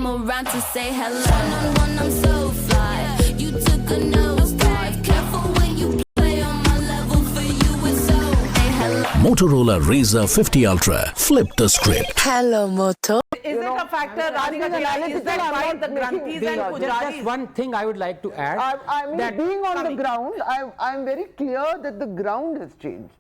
come around to say hello. One-on-one, I'm so fly. You took a nosedive. Careful when you play on my level. For you, it's so. Hey, hello. Motorola Razr 50 Ultra. Flip the script. Hello, Moto. Is it a factor, Radhika Ji? Is that why the Granthis and Pujari? Just one thing I would like to add. I mean, that being on the ground, I'm very clear that the ground has changed.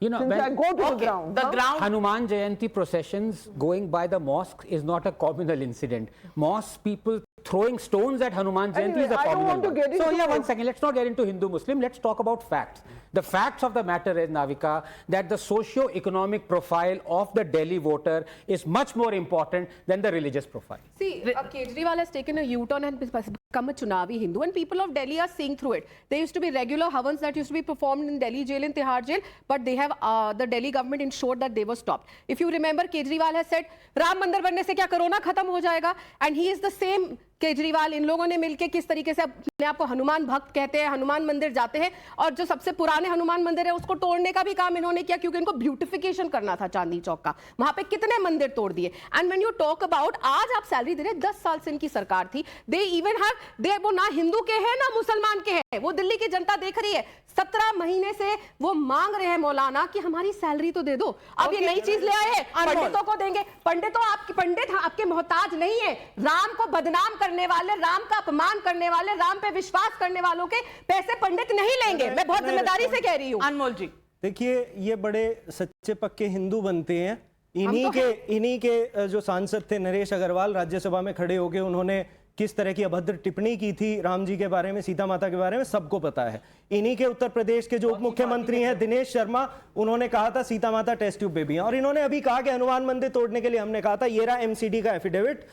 You know, Since when I go to the ground. The ground. Hanuman Jayanti processions going by the mosque is not a communal incident. Mosque people throwing stones at Hanuman Jayanti Anyway, is a I don't communal want to one. get into So yeah, it. one second. Let's not get into Hindu-Muslim. Let's talk about facts. The facts of the matter is, Navika, that the socio-economic profile of the Delhi voter is much more important than the religious profile. See, Kejriwal has taken a U-turn and become a Chunavi Hindu, and people of Delhi are seeing through it. There used to be regular havans that used to be performed in Delhi jail, in Tihar jail, but they have the Delhi government ensured that they were stopped. If you remember, Kejriwal has said, Ram Mandir बनने से क्या corona खत्म हो जाएगा? And he is the same Kejriwal. इन लोगों ने मिलके किस तरीके से अपने आप को हनुमान भक्त कहते हैं, हनुमान मंदिर जाते हैं, और जो सबसे पुराने हनुमान मंदिर है उसको तोड़ने का भी काम इन्होंने किया, क्योंकि इनको ब्यूटिफिकेशन करना था चांदनी चौक का. वहां पे कितने मंदिर तोड़ दिए. And when you talk about, आज आप सैलरी दे रहे, 10 साल से इनकी सरकार थी, दे इवन हैव, दे वो ना हिंदू के हैं ना मुसलमान के हैं, वो दिल्ली की जनता देख रही है. 17 महीने से वो मांग रहे हैं मौलाना कि हमारी सैलरी तो दे दो. अब ये नई चीज ले आए हैं, पंडितों को देंगे. पंडितों, आपके पंडित आपके मोहताज नहीं है. राम को बदनाम करने वाले, राम का अपमान करने वाले, राम पे विश्वास करने वालों के पैसे पंडित नहीं लेंगे. मैं बहुत जिम्मेदारी से कह रही हूँ. अनमोल जी, देखिए, ये बड़े सच्चे पक्के हिंदू बनते हैं. इन्हीं के जो सांसद थे नरेश अग्रवाल, राज्यसभा में खड़े होकर उन्होंने किस तरह की अभद्र टिप्पणी की थी राम जी के बारे में, सीता माता के बारे में, सबको पता है. इन्हीं के उत्तर प्रदेश के जो उप मुख्यमंत्री हैं दिनेश शर्मा, उन्होंने कहा था सीता माता टेस्ट ट्यूब बेबी हैं, और इन्होंने अभी कहा कि हनुमान मंदिर तोड़ने के लिए हमने कहा था, ये रहा एमसीडी का एफिडेविट,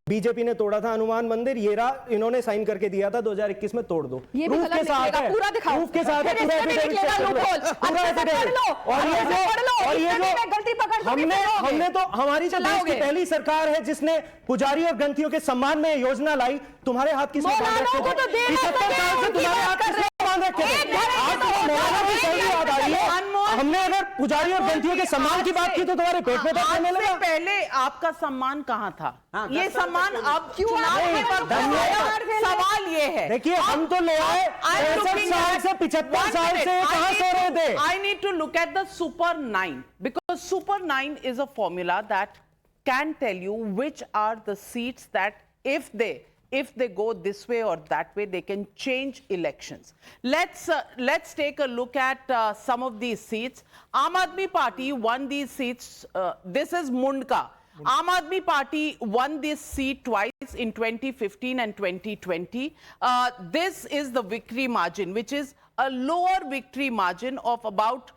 बीजेपी ने तोड़ा था हनुमान मंदिर, ये रहा इन्होंने साइन करके दिया था 2021 में, तोड़ दो. प्रूफ के साथ है, पूरा दिखाओ, प्रूफ के साथ है, पूरा एफिडेविट चेक कर लो, पूरा एफिडेविट. और ये जो हमने तो, हमारी जो देश की पहली सरकार है जिसने पुजारी और ग्रंथियों के सम्मान में योजना लाई, तुम्हारे हाथ किसने बांध रखे थे? 75 साल से तुम्हारे हाथ किसने बांध रखे थे? आज मौलाना की सैलरी याद आ रही है. हमने अगर पुजारी और ग्रंथियों के सम्मान की बात की तो तुम्हारे पेट में दर्द होने लगा. पहले आपका सम्मान कहां था? ये सम्मान अब चुनाव के वक्त सवाल ये है. देखिए, हम तो ले आए 65 साल से 75 साल से कहां सो रहे थे? I need to look at the Super 9, because Super 9 is a formula that can tell you which are the seats that if they go this way or that way, they can change elections. Let's take a look at some of these seats. Aam Aadmi Party won these seats. This is Mundka. Aam Aadmi Party won this seat twice in 2015 and 2020. This is the victory margin, which is a lower victory margin of about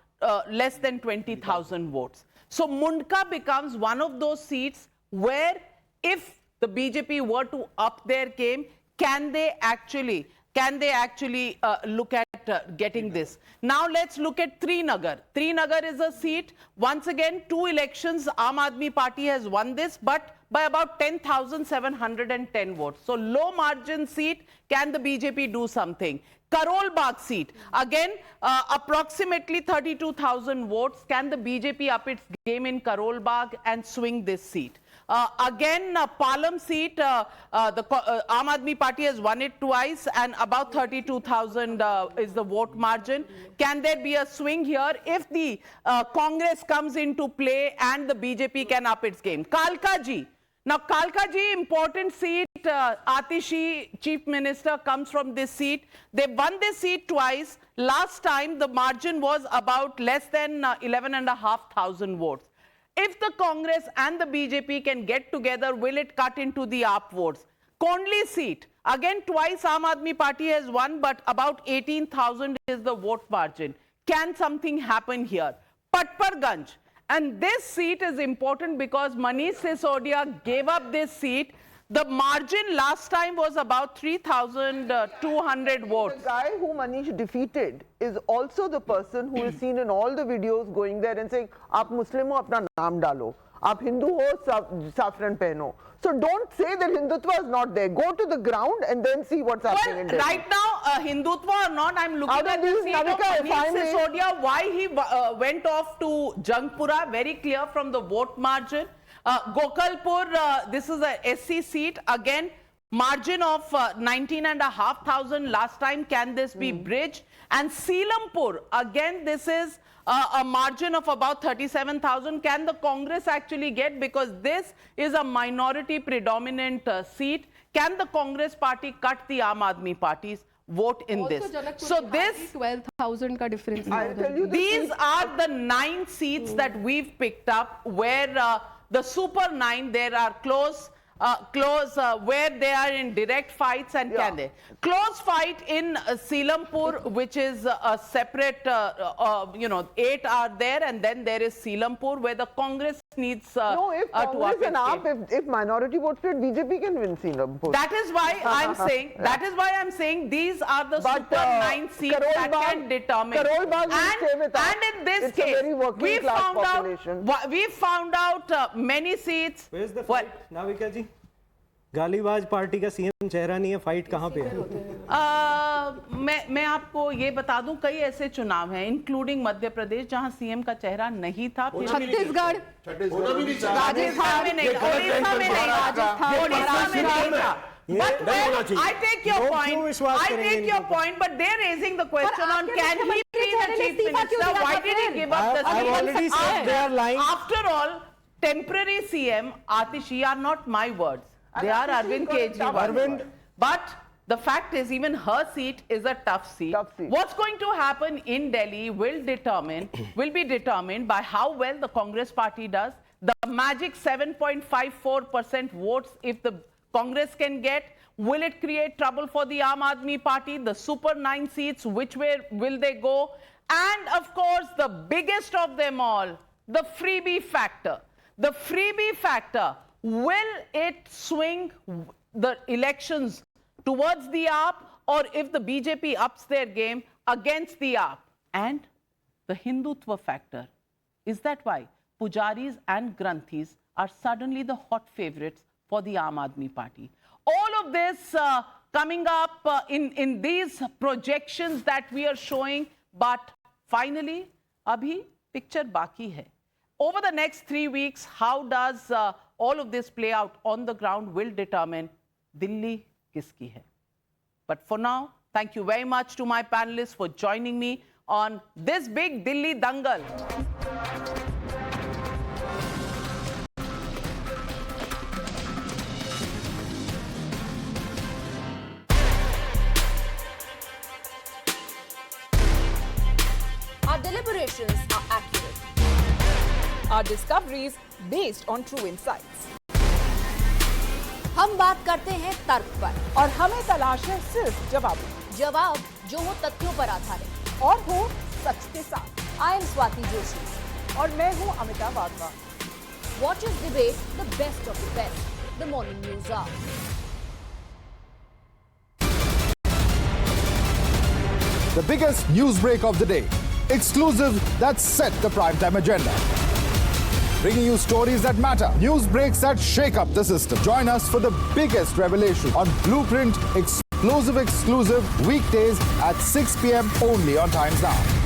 less than 20,000 votes. So Mundka becomes one of those seats where, if the BJP were to up their game, can they actually look at getting this? Now let's look at Trinagar. Trinagar is a seat. Once again, 2 elections, Aam Aadmi Party has won this, but by about 10,710 votes. So low margin seat. Can the BJP do something? Karol Bagh seat. Again, approximately 32,000 votes. Can the BJP up its game in Karol Bagh and swing this seat? Again, Palam seat, the Aam Aadmi Party has won it twice, and about 32,000 is the vote margin. Can there be a swing here if the Congress comes into play and the BJP can up its game? Kalkaji. Now, Kalkaji, important seat. Atishi, Chief Minister, comes from this seat. They won this seat twice. Last time, the margin was about less than 11,500 votes. If the Congress and the BJP can get together, will it cut into the AAP votes? Kondli seat, again twice Aam Aadmi Party has won, but about 18,000 is the vote margin. Can something happen here? Patparganj, and this seat is important because Manish Sisodia gave up this seat. The margin last time was about 3,200 votes. The guy who Manish defeated is also the person who is seen in all the videos going there and saying, "Aap Muslim ho, apna naam dalo. Aap Hindu ho, saffron pehno." So don't say that Hindutva is not there. Go to the ground and then see what's happening in Delhi. Right now, Hindutva or not, I'm looking at the seat of Manish Sisodia, why he went off to Jangpura, very clear from the vote margin. Gokalpur, this is a SC seat. Again, margin of 19,500 last time. Can this be bridged? And Seelampur, again, this is a margin of about 37,000. Can the Congress actually get? Because this is a minority predominant seat. Can the Congress party cut the Aam Aadmi Party's vote in Also, this? Janakpur So mein this, hardly 12,000 ka difference. I'll tell you the these are the 9 seats that we've picked up where the Super 9, there are close where they are in direct fights, and can they? Close fight in Seelampur, which is a separate, 8 are there, and then there is Seelampur where the Congress needs No, if to Congress up and its AAP, game. if minority vote split, BJP can win Seelampur. That is why I'm saying, these are the But, Super 9 seats Karol that Bagh- can determine. Karol Bagh will stay with us. And in this It's a case, very working we class found population. out many seats. Where's the What? fight, Navika ji? गालीबाज party का CM चेहरा नहीं है, fight कहाँ पे है? मैं आपको ये बता दूं, कई ऐसे चुनाव हैं इंक्लूडिंग मध्य प्रदेश जहां सीएम का चेहरा नहीं था। छत्तीसगढ़, राजस्थान में नहीं, ओडिशा में नहीं, ओडिशा में नहीं था। But I take your point, but they're raising the question on can he be the chief minister? Why did he give up the I've already said they are lying. After all, temporary CM, Atishi, are not my words. They are Arvind Kejriwal. But the fact is, even her seat is a tough seat. What's going to happen in Delhi will be determined by how well the Congress party does. The magic 7.54% votes, if the Congress can get, will it create trouble for the Aam Aadmi Party? The Super 9 seats, which way will they go? And of course, the biggest of them all, the freebie factor. The freebie factor, will it swing the elections towards the AAP, or if the BJP ups their game against the AAP? And the Hindutva factor. Is that why Pujaris and Granthis are suddenly the hot favorites for the Aam Aadmi Party? All of this coming up in these projections that we are showing, but finally, abhi picture baki hai. Over the next 3 weeks, how does all of this play out on the ground will determine Delhi kiski hai. But for now, thank you very much to my panelists for joining me on this big Delhi dangal. Our deliberations are accurate. Our discoveries based on true insights. हम बात करते हैं तर्क पर और हमें तलाश है सिर्फ जवाब जो हो तथ्यों पर आधारित और हो सच के साथ। आई एम स्वाति जोशी और मैं हूं Amita Wadhwa. Watch us debate the best of the best. The morning news hour. The biggest news break of the day. Exclusive that set the primetime agenda. Bringing you stories that matter. News breaks that shake up the system. Join us for the biggest revelation on Blueprint Explosive Exclusive weekdays at 6 p.m. only on Times Now.